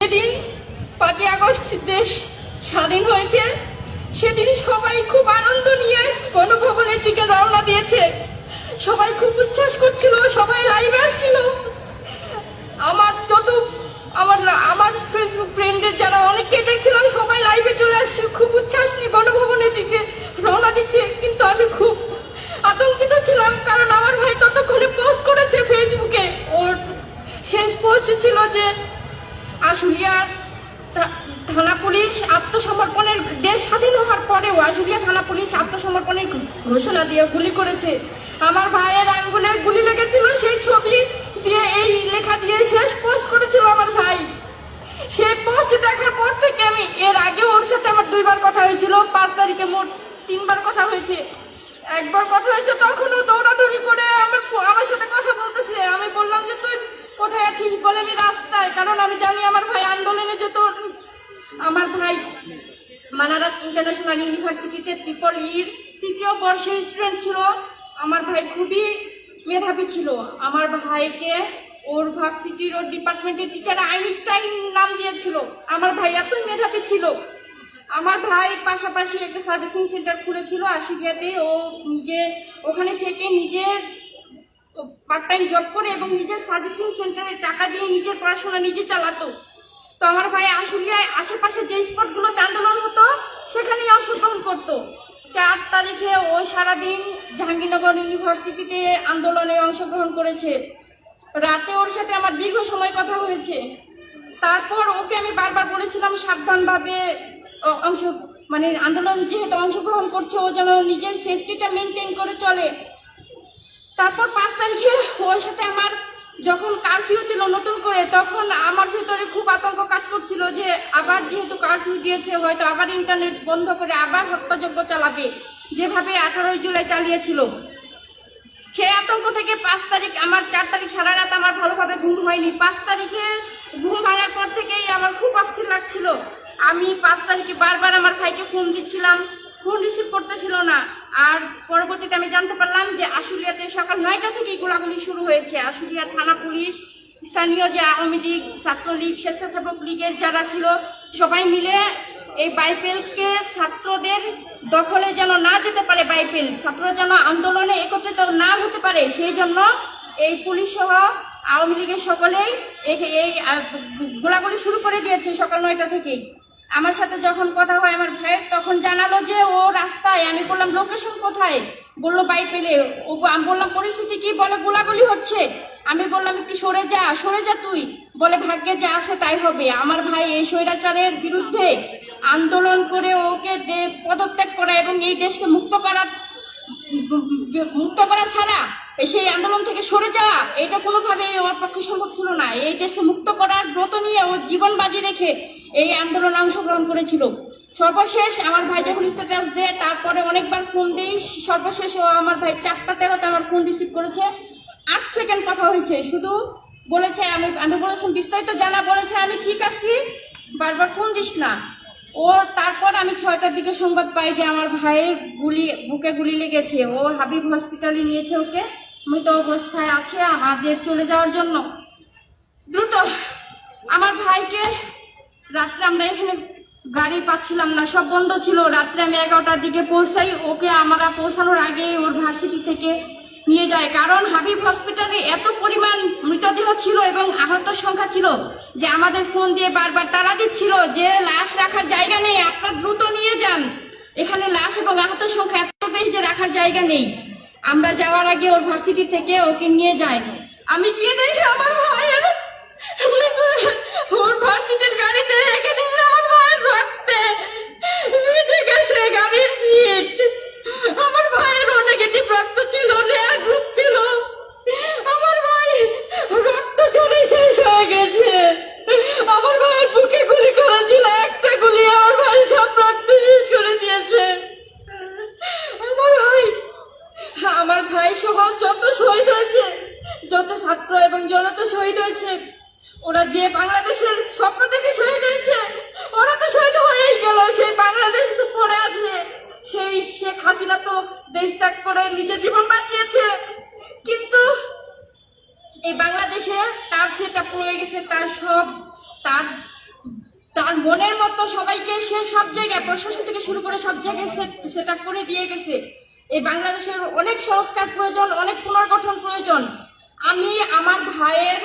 যেদিন 5ই আগস্ট দেশ স্বাধীন হয়েছে সেদিন সবাই খুব আনন্দ নিয়ে গণভবনের দিকে রওনা দিয়েছে। সবাই খুব উচ্ছ্বাস করছিল, সবাই লাইভে আসছিল। আমার যত আমার আমার ফ্রেন্ডের যারা অনেককে দেখছিলাম সবাই লাইভে চলে আসছে, খুব উচ্ছ্বাস নিয়ে গণভবনের দিকে রওনা দিচ্ছে। কিন্তু আমি খুব আতঙ্কিত ছিলাম, কারণ আমার ভাই ততক্ষণে পোস্ট করেছে ফেসবুকে। ওর শেষ পোস্ট ছিল যে আশুলিয়া থানা পুলিশ আত্মসমর্পণের, দেশ স্বাধীন হওয়ার পরেও আশুলিয়া থানা পুলিশ আত্মসমর্পণের ঘোষণা দিয়ে গুলি করেছে। আমার ভাইয়ের আঙ্গুলের গুলি লেগেছিল, সেই ছবি দিয়ে এই লেখা দিয়ে শেষ পোস্ট করেছিল আমার ভাই। সেই পোস্ট দেখার পর থেকে আমি, এর আগে ওর সাথে আমার 2বার কথা হয়েছিল, 5 তারিখে মোট 3বার কথা হয়েছে। একবার কথা হয়েছে তখনও দৌড়াদৌড়ি করে আমার সাথে কথা বলতেছে। আমি বললাম যে তুই কোথায় আছিস, বলে আমি রাস্তায়, কারণ আমি জানি আমার ভাই আন্দোলনে যেত। আমার ভাই মানারাত ইন্টারন্যাশনাল ইউনিভার্সিটিতে EEE 3য় বর্ষের স্টুডেন্ট ছিল। আমার ভাই খুবই মেধাবী ছিল। আমার ভাইকে ওর ভার্সিটির ওর ডিপার্টমেন্টের টিচার আইনস্টাইন নাম দিয়েছিল। আমার ভাই এতই মেধাবী ছিল। আমার ভাই পাশাপাশি একটা সার্ভিসিং সেন্টার খুলেছিল আশুলিয়াতে। ও নিজে ওখানে থেকে নিজের পার্ট টাইম জব করে এবং নিজের সার্ভিসিং সেন্টারের টাকা দিয়ে নিজের পড়াশোনা নিজে চালাতো। তো আমার ভাই আশুলিয়ায় আশেপাশে যে স্পটগুলোতে আন্দোলন হতো সেখানেই অংশগ্রহণ করতো। 4 তারিখে ও সারাদিন জাহাঙ্গীরনগর ইউনিভার্সিটিতে আন্দোলনে অংশগ্রহণ করেছে। রাতে ওর সাথে আমার দীর্ঘ সময় কথা হয়েছে। তারপর ওকে আমি বারবার বলেছিলাম সাবধানভাবে আন্দোলনে যেহেতু অংশগ্রহণ করছে ও যেন নিজের সেফটিটা মেনটেন করে চলে। তারপর 5 তারিখে ওর সাথে আমার যখন কারফিউ দিল নতুন করে, তখন আমার ভিতরে খুব আতঙ্ক কাজ করছিল যে আবার যেহেতু কারফিউ দিয়েছে হয়তো আবার ইন্টারনেট বন্ধ করে আবার হত্যাযজ্ঞ চালাবে, যেভাবে 18 জুলাই চালিয়েছিল। সেই আতঙ্ক থেকে 5 তারিখ, আমার 4 তারিখ সারা রাত আমার ভালোভাবে ঘুম হয়নি। 5 তারিখে ঘুম ভাঙার পর থেকেই আমার খুব অস্থির লাগছিল। আমি 5 তারিখে বারবার আমার ভাইকে ফোন দিচ্ছিলাম, ফোন রিসিভ করতেছিল না। আর পরবর্তীতে আমি জানতে পারলাম যে আশুলিয়াতে সকাল 9টা থেকেই গোলাগুলি শুরু হয়েছে। আশুলিয়া থানা পুলিশ, স্থানীয় যে আওয়ামী লীগ, ছাত্রলীগ, স্বেচ্ছাসেবক লীগের যারা ছিল সবাই মিলে এই বাইপেলকে ছাত্রদের দখলে যেন না যেতে পারে, বাইপেল ছাত্ররা যেন আন্দোলনে একত্রিত না হতে পারে, সেই জন্য এই পুলিশ সহ আওয়ামী লীগের সকলেই এই গোলাগুলি শুরু করে দিয়েছে সকাল 9টা থেকেই। আমার সাথে যখন কথা হয় আমার ভাইয়ের, তখন জানালো যে ও রাস্তায়। আমি বললাম লোকেশন কোথায়, বললো বাইপেলে। আমি বললাম পরিস্থিতি কি, বলে গোলাগুলি হচ্ছে। আমি বললাম একটু সরে যা তুই, বলে ভাগ্যে যা আছে তাই হবে। আমার ভাই এই স্বৈরাচারের বিরুদ্ধে আন্দোলন করে ওকে পদত্যাগ করা এবং এই দেশকে মুক্ত করা ছাড়া সেই আন্দোলন থেকে সরে যাওয়া, এটা কোনোভাবে ওর পক্ষে সম্ভব ছিল না। এই দেশকে মুক্ত করার ব্রত নিয়ে ও জীবন বাজি রেখে এই আন্দোলনে অংশগ্রহণ করেছিল। সর্বশেষ আমার ভাই যখন স্ট্যাটাস দেয়, তারপরে অনেকবার ফোন দেই, সর্বশেষ ও আমার ভাই 4টা 13তে আমার ফোন রিসিভ করেছে। 8 সেকেন্ড কথা হয়েছে, শুধু বলেছে আমি বলেছি বিস্তারিত জানা, বলেছে আমি ঠিক আছি, বারবার ফোন দিস না। ও তারপর আমি 6টার দিকে সংবাদ পাই যে আমার ভাইয়ের বুকে গুলি লেগেছে। ও হাবিব হসপিটালে নিয়েছে, ওকে মৃত অবস্থায় আছে, আমাদের চলে যাওয়ার জন্য। দ্রুত আমার ভাইকে রাত্রে আমরা এখানে গাড়ি পাচ্ছিলাম না, সব বন্ধ ছিল। রাত্রে আমি 11টার দিকে পৌঁছাই, ওকে আমরা পৌঁছানোর আগে ওর ভার্সিটি থেকে নিয়ে যায়, কারণ হাবিব হসপিটালে এত পরিমাণ মৃতদেহ ছিল এবং আহত সংখ্যা ছিল যে আমাদের ফোন দিয়ে বারবার তাড়া দিচ্ছিল যে লাশ রাখার জায়গা নেই, আপনারা দ্রুত নিয়ে যান, এখানে লাশ এবং আহত সংখ্যা এত বেশি যে রাখার জায়গা নেই। আমরা যাওয়ার আগে ওর ভার্সিটি থেকে ওকে নিয়ে যায়। আমি গিয়ে দেখি আমার ভাইয়ের ওর ভার্সিটির গাড়িতে রেখে দিয়েছে, আমার ভাইয়ের রক্তে ভিজে গেছে গাড়ির সিট। আমার ভাইয়েরও নেগেটিভ রক্ত ছিল, রেয়ার গ্রুপ ছিল। আমার ভাই রক্ত ঝরে শেষ হয়ে গেছে। আমার ভাইয়ের বুকে গুলি করেছিল, একটা গুলি আমার ভাই সব রক্ত শেষ করে দিয়েছে। আমার ভাই সহ যত শহীদ হয়েছে, যত ছাত্র এবং জনতা শহীদ হয়েছে, ওরা যে বাংলাদেশের স্বপ্ন দেখে শহীদ হয়েছে, ওরা তো শহীদ হয়েই গেল। সেই বাংলাদেশ তো পড়ে আছে, সেই শেখ হাসিনা তো দেশ ত্যাগ করে নিজের জীবন বাঁচিয়েছে, কিন্তু এই বাংলাদেশে তার সেটা পড়ে গেছে, তার তার মনের মতো সবাইকে সে সব জায়গায় প্রশাসন থেকে শুরু করে সব জায়গায় সেট আপ করে দিয়ে গেছে। এই বাংলাদেশের অনেক সংস্কার প্রয়োজন, অনেক পুনর্গঠন প্রয়োজন। আমি আমার ভাইয়ের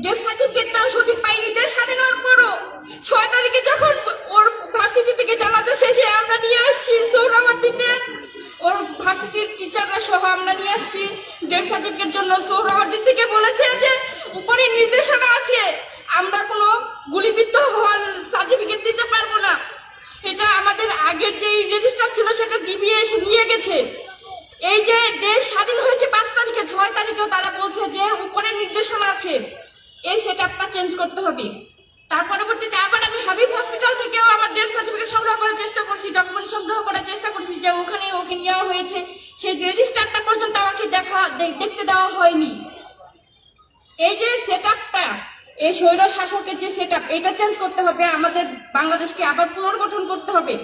ডেথ সার্টিফিকেটটাও সঠিক পাইনি। দেশ স্বাধীন হওয়ার পরও 6 তারিখে যখন ওর ভার্সিটি থেকে জানাজা শেষে আমরা নিয়ে আসছি সোহরাওয়ার্দীতে, ওর ভার্সিটির টিচাররা সহ আমরা নিয়ে আসছি ডেথ সার্টিফিকেট জন্য। সোহরাওয়ার্দী থেকে বলেছে যে উপরে নির্দেশনা আছে, আমরা কোনো গুলিবিদ্ধ হওয়ার সার্টিফিকেট দিতে পারবো না। এটা আমাদের আগের যে রেজিস্টার ছিল সেটা ডিবিএ এসে নিয়ে গেছে। এই যে দেশ স্বাধীন হয়েছে 5 তারিখে, 6 তারিখেও তারা বলছে যে উপরে নির্দেশনা আছে, এই সেট আপটা চেঞ্জ করতে হবে। তার পরবর্তীতে আবার আমি হাবিব হসপিটাল থেকেও আমার ডেথ সার্টিফিকেট সংগ্রহ করার চেষ্টা করছি, ডকুমেন্ট সংগ্রহ করার চেষ্টা করছি, যে ওখানে ওকে নেওয়া হয়েছে, সেই রেজিস্টারটা পর্যন্ত আমাকে দেখতে দেওয়া হয়নি। এই যে সেট আপটা, এই স্বৈর শাসকের যে সেট আপ, এটা চেঞ্জ করতে হবে। আমাদের বাংলাদেশকে আবার পুনর্গঠন করতে হবে।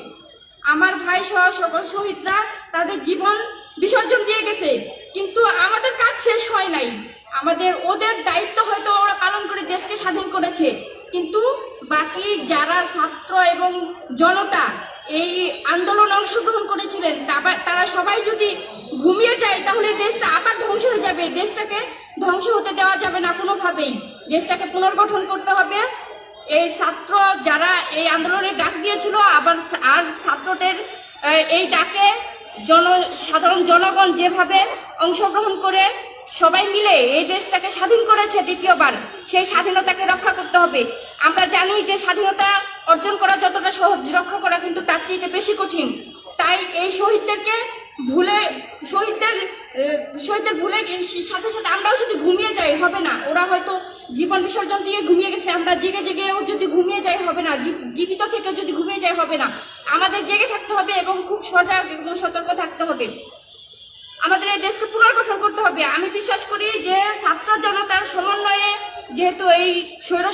আমার ভাই সহ সকল শহীদরা তাদের জীবন বিসর্জন দিয়ে গেছে, কিন্তু আমাদের কাজ শেষ হয় নাই। ওদের দায়িত্ব হয়তো ওরা পালন করে দেশকে স্বাধীন করেছে, কিন্তু বাকি যারা ছাত্র এবং জনতা এই আন্দোলনে অংশগ্রহণ করেছিলেন তারা সবাই যদি ঘুমিয়ে যায় তাহলে দেশটা আবার ধ্বংস হয়ে যাবে। দেশটাকে ধ্বংস হতে দেওয়া যাবে না কোনোভাবেই। দেশটাকে পুনর্গঠন করতে হবে। এই ছাত্র যারা এই আন্দোলনের ডাক দিয়েছিল, আর ছাত্রদের এই ডাকে সাধারণ জনগণ যেভাবে অংশগ্রহণ করে সবাই মিলে এই দেশটাকে স্বাধীন করেছে দ্বিতীয়বার, সেই স্বাধীনতাকে রক্ষা করতে হবে। আমরা জানি যে স্বাধীনতা অর্জন করা যতটা সহজ, রক্ষা করা কিন্তু তার চেয়ে বেশি কঠিন। তাই এই শহীদদের ভুলে সাথে সাথে আমরাও যদি ঘুমিয়ে যাই হবে না। ওরা হয়তো জীবন বিসর্জন দিয়ে ঘুমিয়ে গেছে, আমরা জেগে জেগেও যদি ঘুমিয়ে যাই হবে না, জীবিত থেকে যদি ঘুমিয়ে যাই হবে না। আমাদের জেগে থাকতে হবে এবং খুব সজাগ এবং সতর্ক থাকতে হবে। আমাদের এই দেশকে পুনর্গঠন করতে হবে। আমি বিশ্বাস করি যে ছাত্র জনতার সমন্বয়ে যেহেতু এই স্বৈর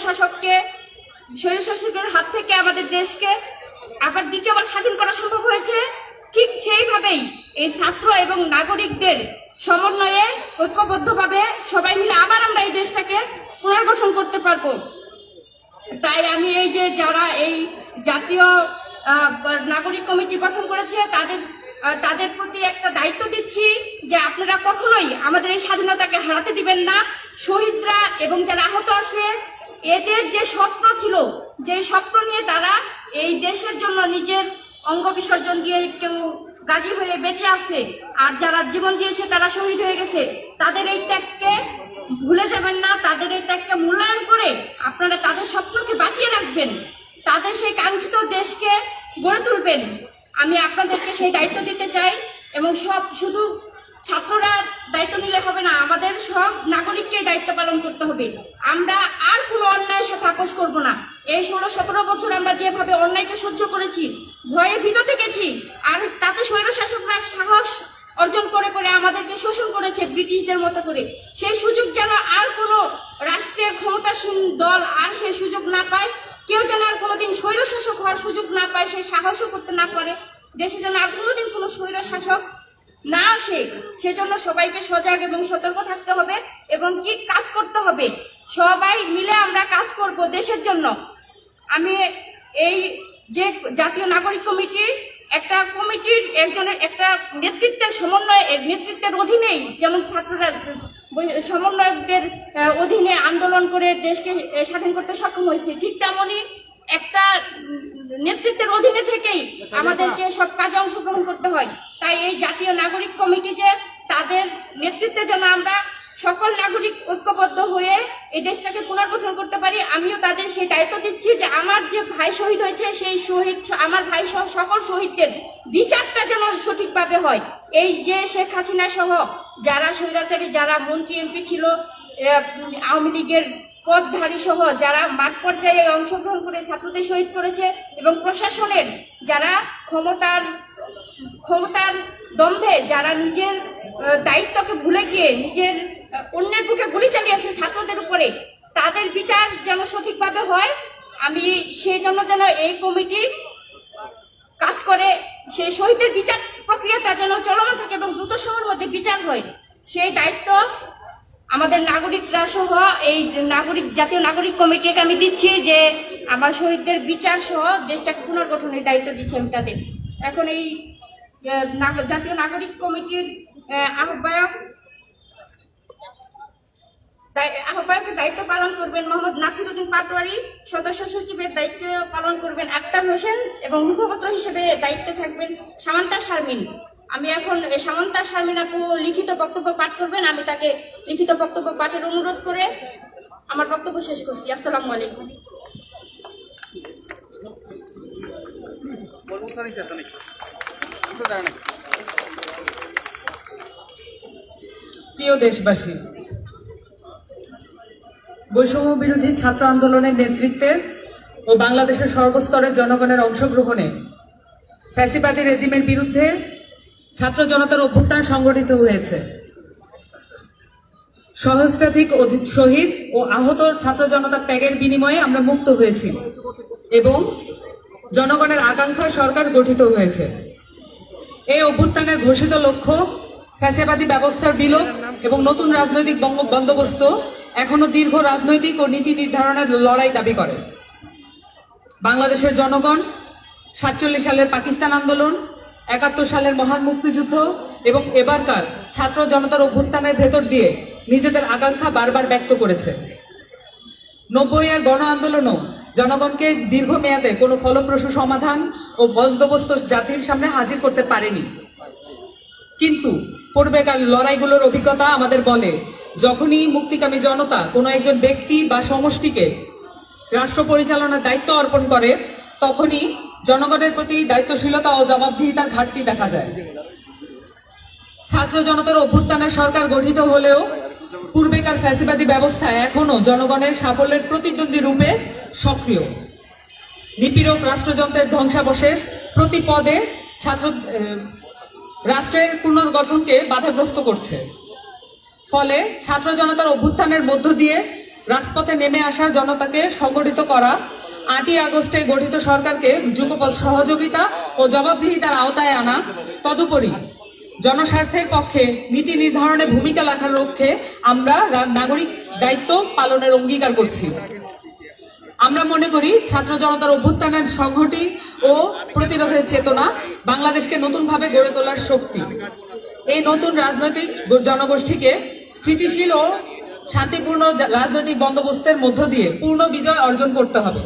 শাসকের হাত থেকে আমাদের দেশকে আবার দ্বিতীয়বার স্বাধীন করা সম্ভব হয়েছে, ঠিক সেইভাবেই এই ছাত্র এবং নাগরিকদের সমন্বয়ে ঐক্যবদ্ধভাবে সবাই মিলে আবার আমরা এই দেশটাকে পুনর্গঠন করতে পারবো। তাই আমি এই যে যারা এই জাতীয় নাগরিক কমিটি গঠন করেছে তাদের প্রতি একটা দায়িত্ব দিচ্ছি যে আপনারা কখনোই আমাদের এই স্বাধীনতাকে হারাতে দিবেন না। শহীদরা এবং যারা আহত আছে, এদের যে স্বপ্ন ছিল, যে স্বপ্ন নিয়ে তারা এই দেশের জন্য নিজের অঙ্গ বিসর্জন দিয়ে কেউ গাজী হয়ে বেঁচে আছে, আর যারা জীবন দিয়েছে তারা শহীদ হয়ে গেছে, তাদের এই ত্যাগকে ভুলে যাবেন না। তাদের এই ত্যাগকে মূল্যায়ন করে আপনারা তাদের স্বপ্নকে বাঁচিয়ে রাখবেন, তাদের সেই কাঙ্ক্ষিত দেশকে গড়ে তুলবেন। আমি আপনাদেরকে সেই দায়িত্ব দিতে চাই। এবং শুধু ছাত্ররা দায়িত্ব নিলে হবে না, আমাদের সব নাগরিককে দায়িত্ব পালন করতে হবে। আমরা আর কোনো অন্যায়ের সাথে আপোষ করব না। এই 16-17 বছর আমরা যেভাবে অন্যায়কে সহ্য করেছি, ভয়ে ভীত থেকেছি, আর তাতে স্বৈর শাসকরা সাহস অর্জন করে করে আমাদেরকে শোষণ করেছে ব্রিটিশদের মতো করে। সেই সুযোগ যেন আর কোনো রাষ্ট্রের ক্ষমতাসীন দল আর সেই সুযোগ না পায়, কেউ যেন আর কোনোদিন স্বৈর শাসক হওয়ার সুযোগ না পায়, সেই সাহসও করতে না পারে। দেশে যেন আর কোনোদিন কোনো স্বৈর শাসক না আসে, সেজন্য সবাইকে সজাগ এবং সতর্ক থাকতে হবে এবং কি কাজ করতে হবে। সবাই মিলে আমরা কাজ করব দেশের জন্য। আমি এই যে জাতীয় নাগরিক কমিটি, একটা কমিটির একটা নেতৃত্বের অধীনেই, যেমন ছাত্ররা সমন্বয়কদের অধীনে আন্দোলন করে দেশকে স্বাধীন করতে সক্ষম হয়েছে, ঠিক তেমনই একটা নেতৃত্বের অধীনে থেকেই আমাদেরকে সব কাজে অংশগ্রহণ করতে হয়। তাই এই জাতীয় নাগরিক কমিটি যে, তাদের নেতৃত্বে যেন আমরা সকল নাগরিক ঐক্যবদ্ধ হয়ে এই দেশটাকে পুনর্গঠন করতে পারি। আমিও তাদের সেই দায়িত্ব দিচ্ছি যে আমার যে ভাই শহীদ হয়েছে, সেই আমার ভাই সহ সকল শহীদদের বিচারটা যেন সঠিকভাবে হয়। এই যে শেখ হাসিনা সহ যারা স্বৈরাচারী, যারা মন্ত্রী এমপি ছিল, আওয়ামী লীগের পদধারী সহ যারা মাঠ পর্যায়ে অংশগ্রহণ করে ছাত্রদের শহীদ করেছে, এবং প্রশাসনের যারা ক্ষমতার দম্ভে যারা নিজের দায়িত্বকে ভুলে গিয়ে নিজের অন্যের বুকে গুলি চালিয়েছে ছাত্রদের উপরে, তাদের বিচার যেন সঠিকভাবে হয়। আমি সেই জন্য যেন এই কমিটি কাজ করে, সেই শহীদের বিচার প্রক্রিয়াটা যেন চলমান থাকে এবং দ্রুত সময়ের মধ্যে বিচার হয়, সেই দায়িত্ব আমাদের নাগরিকরা সহ এই জাতীয় নাগরিক কমিটিকে আমি দিচ্ছি যে আমার শহীদদের বিচার সহ দেশটাকে পুনর্গঠনের দায়িত্ব দিচ্ছি আমি তাদের। এখন এই জাতীয় নাগরিক কমিটির আহ্বায়কের দায়িত্ব পালন করবেন মোহাম্মদ নাসিরউদ্দিন পাটোয়ারি, সদস্য সচিবের দায়িত্ব পালন করবেন আক্তার হোসেন এবং মুখপাত্র হিসেবে দায়িত্বে থাকবেন সামান্তা শারমিন। আমি এখন সামান্তা শারমিন আপু লিখিত বক্তব্য পাঠ করবেন, আমি তাকে লিখিত বক্তব্য পাঠের অনুরোধ করে আমার বক্তব্য শেষ করছি। আসসালামু আলাইকুম। প্রিয় দেশবাসী, বৈষম্য বিরোধী ছাত্র আন্দোলনের নেতৃত্বে ও বাংলাদেশের সর্বস্তরের জনগণের অংশগ্রহণে ফ্যাসিবাদী রেজিমের বিরুদ্ধে ছাত্র জনতার অভ্যুত্থান সংগঠিত হয়েছে। সহস্রাধিক শহীদ ও আহত ছাত্র জনতার ত্যাগের বিনিময়ে আমরা মুক্ত হয়েছি এবং জনগণের আকাঙ্ক্ষায় সরকার গঠিত হয়েছে। এই অভ্যুত্থানের ঘোষিত লক্ষ্য ফ্যাসিবাদী ব্যবস্থার বিলোপ এবং নতুন রাজনৈতিক বন্দোবস্ত এখনো দীর্ঘ রাজনৈতিক ও নীতি নির্ধারণের লড়াই দাবি করে। বাংলাদেশের জনগণ 47 সালের পাকিস্তান আন্দোলন, 71 সালের মহান মুক্তিযুদ্ধ এবং এবারকার ছাত্র জনতার অভ্যুত্থানের ভেতর দিয়ে নিজেদের আকাঙ্ক্ষা বারবার ব্যক্ত করেছে। 90-এর গণ আন্দোলনও জনগণকে দীর্ঘমেয়াদে কোনো ফলপ্রসূ সমাধান ও বন্দোবস্ত জাতির সামনে হাজির করতে পারেনি। কিন্তু পূর্বেকার লড়াইগুলোর অভিজ্ঞতা আমাদের বলে, যখনই মুক্তিকামী জনতা কোনো একজন ব্যক্তি বা সমষ্টিকে রাষ্ট্র পরিচালনার দায়িত্ব অর্পণ করে, তখনই জনগণের প্রতি দায়িত্বশীলতা ও জবাবদিহিতার ঘাটতি দেখা যায়। ছাত্র জনতার অভ্যুত্থানে সরকার গঠিত হলেও পূর্বেকার ফ্যাসিবাদী ব্যবস্থা এখনো জনগণের সাফল্যের প্রতিদ্বন্দ্বী রূপে সক্রিয়। নিপীড়ক রাষ্ট্রযন্ত্রের ধ্বংসাবশেষ প্রতি পদে রাষ্ট্রের পুনর্গঠনকে বাধাগ্রস্ত করছে। ফলে ছাত্র জনতার অভ্যুত্থানের মধ্য দিয়ে রাজপথে নেমে আসা জনতাকে সংগঠিত করা, 8ই আগস্টে গঠিত সরকারকে যুগপৎ সহযোগিতা ও জবাবদিহিতার আওতায় আনা, তদুপরি জনস্বার্থের পক্ষে নীতি নির্ধারণে ভূমিকা রাখার লক্ষ্যে আমরা নাগরিক দায়িত্ব পালনের অঙ্গীকার করছি। আমরা মনে করি ছাত্র জনতার অভ্যুত্থানের সংহতি ও প্রতিরোধের চেতনা বাংলাদেশকে নতুনভাবে গড়ে তোলার শক্তি। এই নতুন রাজনৈতিক জনগোষ্ঠীকে স্থিতিশীল ও শান্তিপূর্ণ রাজনৈতিক বন্দোবস্তের মধ্য দিয়ে পূর্ণ বিজয় অর্জন করতে হবে।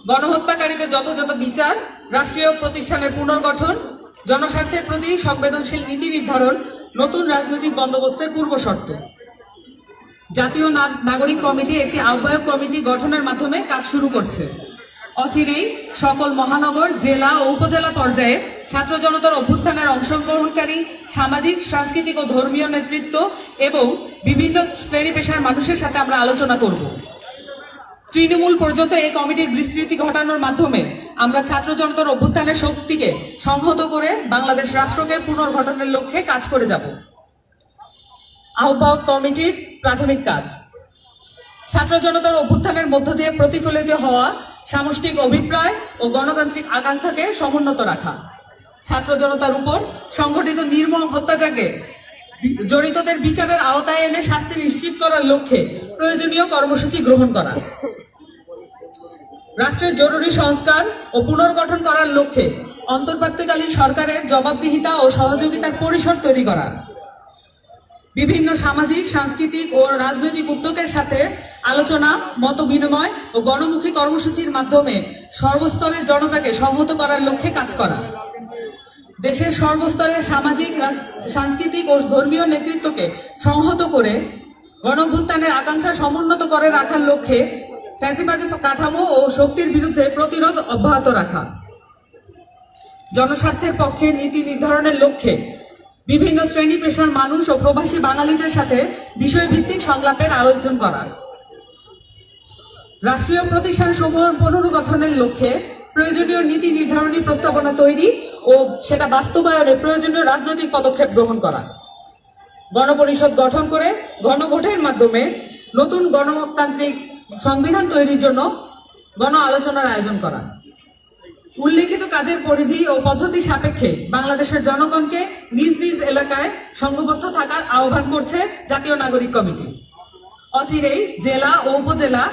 গণহত্যাকারীদের যথাযথ বিচার, রাষ্ট্রীয় প্রতিষ্ঠানের পুনর্গঠন, জনস্বার্থের প্রতি সংবেদনশীল নীতি নির্ধারণ নতুন রাজনৈতিক বন্দোবস্তের পূর্ব শর্ত। জাতীয় নাগরিক কমিটি একটি আহ্বায়ক কমিটি গঠনের মাধ্যমে কাজ শুরু করছে। অচিরেই সকল মহানগর, জেলা ও উপজেলা পর্যায়ে ছাত্র জনতার অভ্যুত্থানের অংশগ্রহণকারী সামাজিক, সাংস্কৃতিক ও ধর্মীয় নেতৃত্ব এবং বিভিন্ন শ্রেণী পেশার মানুষের সাথে আমরা আলোচনা করব। তৃণমূল পর্যন্ত এই কমিটির বিস্তৃতি ঘটানোর মাধ্যমে আমরা ছাত্র জনতার অভ্যুত্থানের শক্তিকে সংহত করে বাংলাদেশ রাষ্ট্রকে পুনর্গঠনের লক্ষ্যে কাজ করে যাব। আহ্বায়ক কমিটির প্রাথমিক কাজ: ছাত্র জনতার অভ্যুত্থানের মধ্য দিয়ে প্রতিফলিত হওয়া সামষ্টিক অভিপ্রায় ও গণতান্ত্রিক আকাঙ্ক্ষাকে সমুন্নত রাখা, ছাত্র জনতার উপর সংঘটিত নির্মম হত্যাযজ্ঞে জড়িতদের বিচারের আওতায় এনে শাস্তি নিশ্চিত করার লক্ষ্যে প্রয়োজনীয় কর্মসূচি গ্রহণ করা, রাষ্ট্রের জরুরি সংস্কার ও পুনর্গঠন করার লক্ষ্যে অন্তর্বর্তীকালীন সরকারের জবাবদিহিতা ও সহযোগিতার পরিসর তৈরি করা, বিভিন্ন সামাজিক, সাংস্কৃতিক ও রাজনৈতিক উদ্যোগের সাথে আলোচনা, মত বিনিময় ও গণমুখী কর্মসূচির মাধ্যমে সর্বস্তরের জনতাকে সংহত করার লক্ষ্যে কাজ করা, দেশের সর্বস্তরের সামাজিক, সাংস্কৃতিক ও ধর্মীয় নেতৃত্বকে সংহত করে গণঅভ্যুত্থানের আকাঙ্ক্ষা সমুন্নত করে রাখার লক্ষ্যে ফ্যাসিবাদী কাঠামো ও শক্তির বিরুদ্ধে প্রতিরোধ অব্যাহত রাখা, জনস্বার্থের পক্ষে নীতি নির্ধারণের লক্ষ্যে বিভিন্ন শ্রেণী পেশার মানুষ ও প্রবাসী বাঙালিদের সাথে বিষয়ভিত্তিক সংলাপের আয়োজন করা, রাষ্ট্রীয় প্রতিষ্ঠান সমূহ পুনর্গঠনের লক্ষ্যে প্রয়োজনীয় নীতি নির্ধারণী প্রস্তাবনা তৈরি ও সেটা বাস্তবায়নে প্রয়োজনীয় রাজনৈতিক পদক্ষেপ গ্রহণ করা, গণপরিষদ গঠন করে গণভোটের মাধ্যমে নতুন গণতান্ত্রিক সংবিধান তৈরির জন্য গণ আলোচনার আয়োজন করা, উল্লেখিত কাজের পরিধি ও পদ্ধতি সাপেক্ষে বাংলাদেশের জনগণকে নিজ নিজ এলাকায় সংঘবদ্ধ থাকার আহ্বান করছে জাতীয় নাগরিক কমিটি। অচিরেই জেলা ও উপজেলা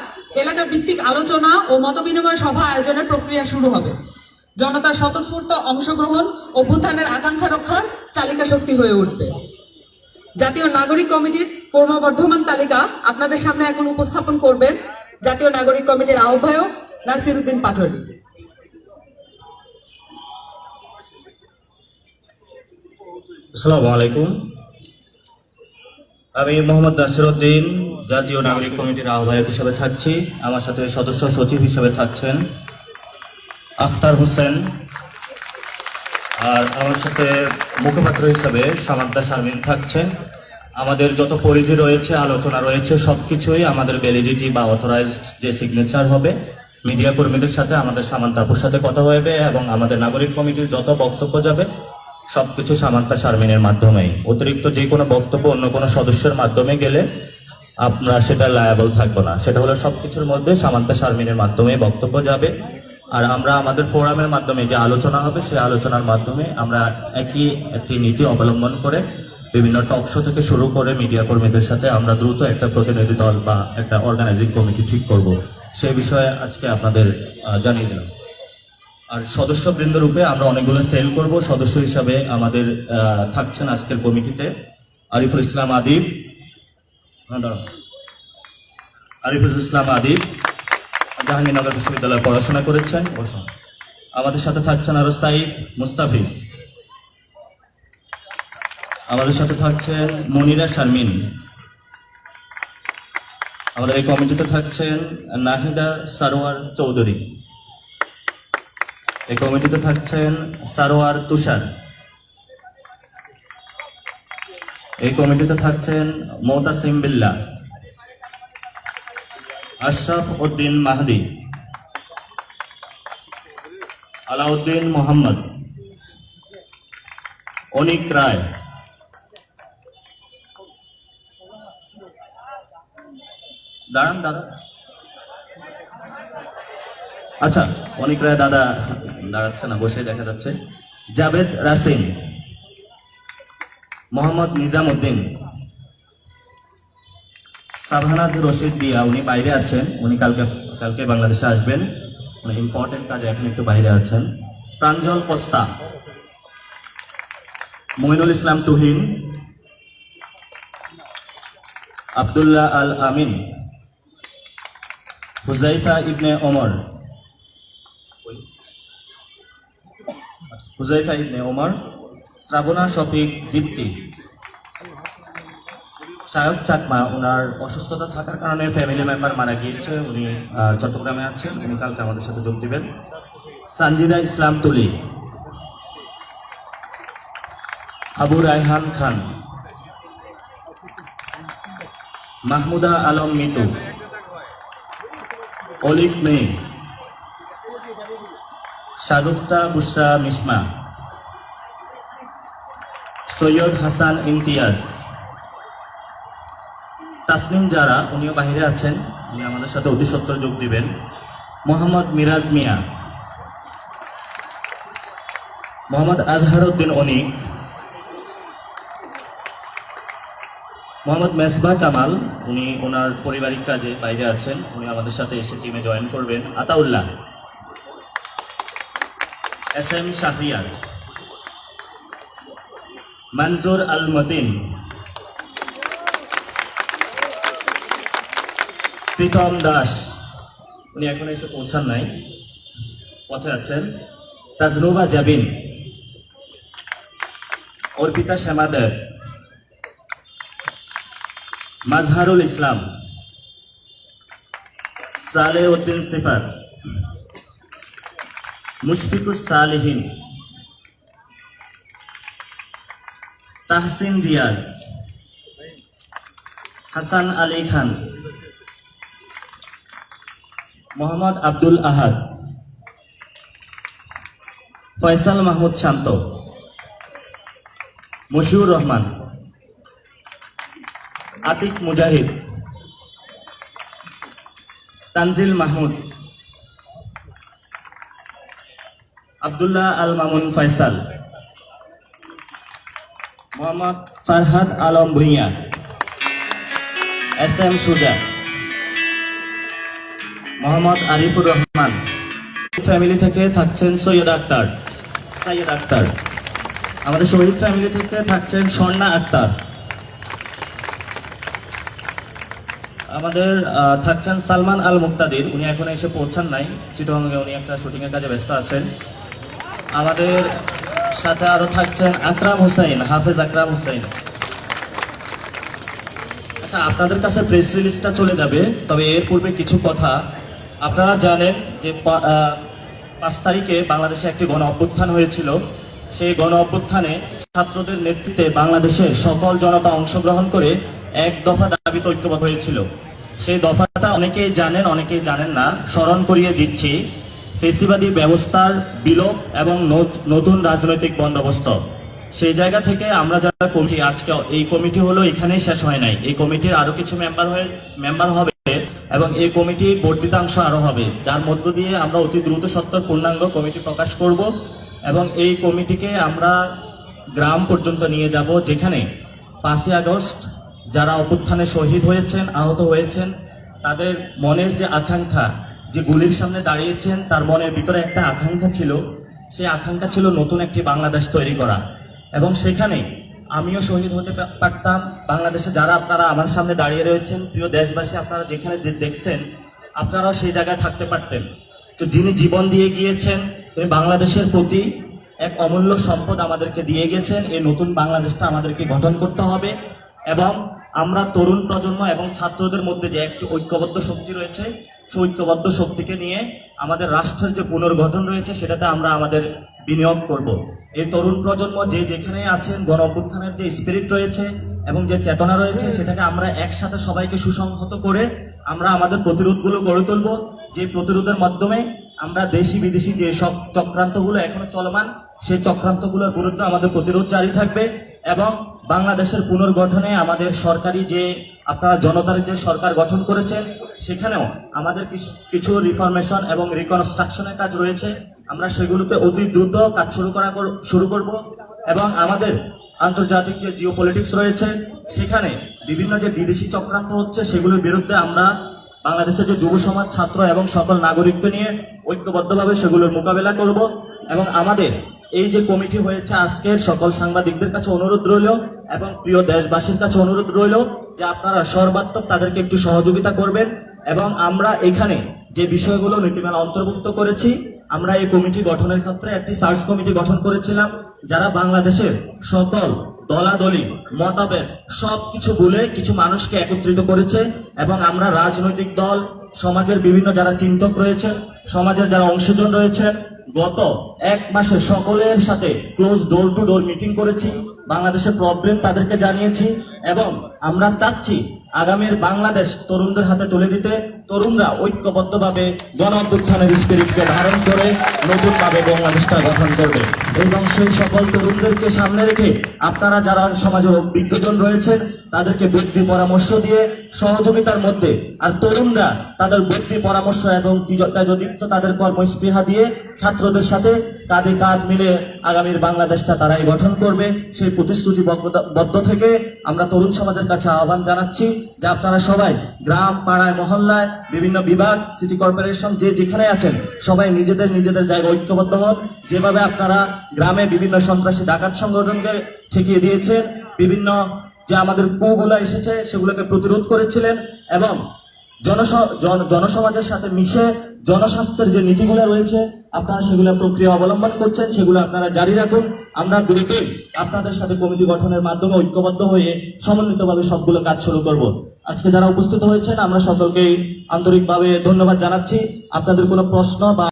এলাকা ভিত্তিক আলোচনা ও মতবিনিময় সভা আয়োজনের প্রক্রিয়া শুরু হবে। জনতার স্বতঃস্ফূর্ত অংশগ্রহণ অভ্যুত্থানের আকাঙ্ক্ষা রক্ষার চালিকা শক্তি হয়ে উঠবে। জাতীয় নাগরিক কমিটির ক্রমবর্ধমান তালিকা আপনাদের সামনে এখন উপস্থাপন করবেন জাতীয় নাগরিক কমিটির আহ্বায়ক নাসির উদ্দিন পাটোয়ারি। আসসালামু আলাইকুম। আমি মোহাম্মদ নাসির উদ্দিন, জাতীয় নাগরিক কমিটির আহ্বায়ক হিসেবে থাকছি। আমার সাথে সদস্য সচিব হিসেবে থাকছেন আখতার হোসেন, আর আমার সাথে মুখপাত্র হিসেবে সামান্তা শারমিন থাকছেন। আমাদের যত পরিধি রয়েছে, আলোচনা রয়েছে, সবকিছুই আমাদের ভ্যালিডিটি বা অথরাইজড যে সিগনেচার হবে, মিডিয়া কর্মীদের সাথে আমাদের সামান্তা আপুর সাথে কথা হবে এবং আমাদের নাগরিক কমিটির যত বক্তব্য যাবে সবকিছু সামান্তা শারমিনের মাধ্যমেই। অতিরিক্ত যে কোনো বক্তব্য অন্য কোনো সদস্যের মাধ্যমে গেলে আমরা সেটা লায়াবল থাকবো না। সেটা হলো সবকিছুর মধ্যে সামান্তা শারমিনের মাধ্যমে বক্তব্য যাবে। আর আমরা আমাদের ফোরামের মাধ্যমে যে আলোচনা হবে সেই আলোচনার মাধ্যমে আমরা একটি নীতি অবলম্বন করে বিভিন্ন টক শো থেকে শুরু করে মিডিয়া কর্মীদের সাথে আমরা দ্রুত একটা প্রতিনিধি দল বা একটা অর্গানাইজিং কমিটি ঠিক করব, সেই বিষয়ে আজকে আপনাদের জানিয়ে দিলাম। আর সদস্যবৃন্দ রূপে আমরা অনেকগুলো সেল করব। সদস্য হিসাবে আমাদের থাকছেন আজকের কমিটিতে আরিফুল ইসলাম আদিব, জাহাঙ্গীরনগর বিশ্ববিদ্যালয়ে পড়াশোনা করেছেন। আমাদের সাথে থাকছেন আরো সাইফ মুস্তাফিজ, আমাদের সাথে থাকছেন মনিরা শারমিন, আমাদের এই কমিটিতে থাকছেন নাহিদা সারোয়ার চৌধুরী, এই কমিটিতে থাকছেন সারোয়ার তুষার, এই কমিটিতে থাকছেন মোতাসিম বিল্লাহ, আশরাফ উদ্দিন মাহদি, আলাউদ্দিন মোহাম্মদ, অনিক রায়, দাঁড়ান দাদা, আচ্ছা অনিক রায় দাদা দাঁড়াচ্ছে না, বসে দেখা যাচ্ছে, জাভেদ রাসিম, মোহাম্মদ নিজাম উদ্দিন, সাভানাজ রশিদ দিয়া, উনি বাইরে আছেন, উনি কালকে বাংলাদেশে আসবেন, উনি ইম্পর্টেন্ট কাজে এখন একটু বাইরে আছেন। প্রাঞ্জল কোস্তা, মইনুল ইসলাম তুহিন, আব্দুল্লাহ আল আমিন, হুজাইফা ইবনে ওমর, শ্রাবণা শফিক দীপ্তি, সায়ক চাকমা, ওনার অসুস্থতা থাকার কারণে ফ্যামিলি মেম্বার মারা গিয়েছে, উনি চট্টগ্রামে আছেন, উনি কালকে আমাদের সাথে যোগ দিবেন। সানজিদা ইসলাম তুলি, আবু রায়হান খান, মাহমুদা আলম মিতু, অলিভ মে, শাগুফতা বুশরা মিসমা, সৈয়দ হাসান ইমতিয়াজ, তাসনিম জারা, উনিও বাহিরে আছেন, উনি আমাদের সাথে অতি সত্বর যোগ দিবেন। মোহাম্মদ মিরাজ মিয়া, মোহাম্মদ আজহারউদ্দিন অনিক, মোহাম্মদ মেসবাহ কামাল, উনি ওনার পারিবারিক কাজে বাইরে আছেন, উনি আমাদের সাথে এসে টিমে জয়েন করবেন। আতাউল্লাহ, এস এম শাহরিয়ার, মনজুর আল মতিন, প্রীতম দাস, উনি এখন এসে পৌঁছান নাই, পথে আছেন। তাজনুবা জাবিন, অর্পিতা শ্যামাদের, মাজহারুল ইসলাম, সালেহ উদ্দিন সিফাত, মুশফিকুস সালেহীন, তাহসিন রিয়াজ, হাসান আলী খান, মোহাম্মদ আব্দুল আহাদ, ফয়সাল মাহমুদ শান্ত, মশিউর রহমান, আতিক মুজাহিদ, তানজিল মাহমুদ, আব্দুল্লাহ আল মামুন ফয়সাল, মোহাম্মদ ফারহাদ আলম ভুঁইয়া, এস এম সুজা, মোহাম্মদ আরিফুর রহমান। ফ্যামিলি থেকে থাকছেন সৈয়দ আক্তার, আমাদের শহীদ ফ্যামিলি থেকে থাকছেন স্বর্ণা আক্তার, আমাদের থাকছেন সালমান আল মুক্তাদির, উনি এখন এসে পৌঁছান নাই, চিটগাঁগে উনি একটা শুটিং এর কাজে ব্যস্ত আছেন। আমাদের সাথে আরো থাকছেন আকরাম হুসাইন, হাফেজ আকরাম হুসাইন। আচ্ছা, আপনাদের কাছে প্রেস রিলিজটা চলে যাবে, তবে এর পূর্বে কিছু কথা। আপনারা জানেন যে 5 তারিখে বাংলাদেশে একটি গণ অভ্যুত্থান হয়েছিল। সেই গণ অভ্যুত্থানে ছাত্রদের নেতৃত্বে বাংলাদেশের সকল জনতা অংশগ্রহণ করে এক দফা দাবিতে ঐক্যবদ্ধ হয়েছিল। সেই দফাটা অনেকেই জানেন, অনেকেই জানেন না, স্মরণ করিয়ে দিচ্ছি। ফেসিবাদী ব্যবস্থার বিলোপ এবং নতুন রাজনৈতিক বন্দোবস্ত। সেই জায়গা থেকে আমরা যারা কমিটি, আজকে এই কমিটি হলো এখানেই শেষ হয় নাই, এই কমিটির আরো কিছু মেম্বার হবে এবং এই কমিটি বর্ধিতাংশ আরো হবে, যার মধ্য দিয়ে আমরা অতি দ্রুত সত্তর পূর্ণাঙ্গ কমিটি প্রকাশ করব এবং এই কমিটিকে আমরা গ্রাম পর্যন্ত নিয়ে যাব, যেখানে 5ই আগস্ট যারা অভ্যুত্থানে শহীদ হয়েছেন, আহত হয়েছেন, তাদের মনের যে আকাঙ্ক্ষা, যে গুলির সামনে দাঁড়িয়েছেন, তার মনের ভিতরে একটা আকাঙ্ক্ষা ছিল, সেই আকাঙ্ক্ষা ছিল নতুন একটি বাংলাদেশ তৈরি করা। এবং সেখানে আমিও শহীদ হতে পারতাম। বাংলাদেশে যারা আপনারা আমার সামনে দাঁড়িয়ে রয়েছেন, প্রিয় দেশবাসী, আপনারা যেখানে দেখছেন, আপনারাও সেই জায়গায় থাকতে পারতেন। তো যিনি জীবন দিয়ে গিয়েছেন, তিনি বাংলাদেশের প্রতি এক অমূল্য সম্পদ আমাদেরকে দিয়ে গেছেন। এই নতুন বাংলাদেশটা আমাদেরকে গঠন করতে হবে এবং আমরা তরুণ প্রজন্ম এবং ছাত্রদের মধ্যে যে একটি ঐক্যবদ্ধ শক্তি রয়েছে, সেই ঐক্যবদ্ধ শক্তিকে নিয়ে আমাদের রাষ্ট্রের যে পুনর্গঠন রয়েছে, সেটাতে আমরা আমাদের বিনিয়োগ করব। এই তরুণ প্রজন্ম যে যেখানে আছেন, গণ অভ্যুত্থানের যে স্পিরিট রয়েছে এবং যে চেতনা রয়েছে, সেটাকে আমরা একসাথে সবাইকে সুসংহত করে আমরা আমাদের প্রতিরোধগুলো গড়ে তুলব। যে প্রতিরোধের মাধ্যমে আমরা দেশি বিদেশি যে সব চক্রান্তগুলো এখনো চলমান, সেই চক্রান্তগুলোর বিরুদ্ধে আমাদের প্রতিরোধ জারি থাকবে এবং বাংলাদেশের পুনর্গঠনে আমাদের সরকারি যে আপনারা জনতার যে সরকার গঠন করেছেন, সেখানেও আমাদের কিছু রিফরমেশন এবং রিকনস্ট্রাকশনের কাজ রয়েছে। আমরা সেগুলোতে অতি দ্রুত কাজ শুরু করব এবং আমাদের আন্তর্জাতিক যে জিওপলিটিক্স রয়েছে, সেখানে বিভিন্ন যে বিদেশি চক্রান্ত হচ্ছে, সেগুলোর বিরুদ্ধে আমরা বাংলাদেশের যে যুব সমাজ, ছাত্র এবং সকল নাগরিককে নিয়ে ঐক্যবদ্ধভাবে সেগুলোর মোকাবেলা করব। এবং আমাদের এই যে কমিটি হয়েছে, আজকের সকল সাংবাদিকদের কাছে অনুরোধ রইল এবং প্রিয় দেশবাসীর কাছে অনুরোধ রইল যে আপনারা সর্বাত্মক তাদেরকে একটু সহযোগিতা করবেন। এবং আমরা এখানে যে বিষয়গুলো নীতিমালা অন্তর্ভুক্ত করেছি, আমরা এই কমিটি গঠনের ক্ষেত্রে একটি সার্চ কমিটি গঠন করেছিলাম, যারা বাংলাদেশের সকল দলাদলি মতভেদ সবকিছু ভুলে কিছু মানুষকে একত্রিত করেছে এবং আমরা রাজনৈতিক দল, সমাজের বিভিন্ন যারা চিন্তক রয়েছেন, সমাজের যারা অংশীজন রয়েছেন, গত 1 মাসে সকলের সাথে close door to door meeting করেছি, বাংলাদেশের প্রবলেম তাদেরকে জানিয়েছি এবং আমরা চাচ্ছি আগামীর বাংলাদেশ তরুণদের হাতে তুলে দিতে। তরুণরা ঐক্যবদ্ধভাবে গণ অভ্যুত্থানের স্পিরিটকে ধারণ করে নতুনভাবে বাংলাদেশটা গঠন করবে এবং সেই সকল তরুণদেরকে সামনে রেখে আপনারা যারা সমাজের বিজ্ঞজন রয়েছেন, তাদেরকে বুদ্ধি পরামর্শ দিয়ে সহযোগিতার মধ্যে, আর তরুণরা তাদের বুদ্ধি পরামর্শ এবং তেজদীপ্ত তাদের কর্মস্পৃহা দিয়ে ছাত্রদের সাথে কাঁধে কাঁধ মিলে আগামীর বাংলাদেশটা তারাই গঠন করবে। সেই প্রতিশ্রুতিবদ্ধ থেকে আমরা তরুণ সমাজের কাছে আহ্বান জানাচ্ছি যে আপনারা সবাই গ্রাম, পাড়ায়, মহল্লায়, বিভিন্ন বিভাগ, সিটি কর্পোরেশন যে যেখানে আছেন, সবাই নিজেদের জায়গায় ঐক্যবদ্ধ হন। যেভাবে আপনারা গ্রামে বিভিন্ন সন্ত্রাসী ডাকাত সংগঠনকে ঠেকিয়ে দিয়েছেন, বিভিন্ন যে আমাদের কুগুলো এসেছে সেগুলোকে প্রতিরোধ করেছিলেন এবং জনসমাজের সাথে মিশে জনস্বাস্থ্যের যে নীতিগুলো রয়েছে, আপনারা সেগুলো প্রক্রিয়া অবলম্বন করছেন, সেগুলো আপনারা জারি রাখুন। আমরা দ্রুতই আপনাদের সাথে কমিটি গঠনের মাধ্যমে ঐক্যবদ্ধ হয়ে সমন্বিতভাবে সবগুলো কাজ শুরু করব। আজকে যারা উপস্থিত হয়েছেন, আমরা সকলকেই আন্তরিকভাবে ধন্যবাদ জানাচ্ছি। আপনাদের কোনো প্রশ্ন বা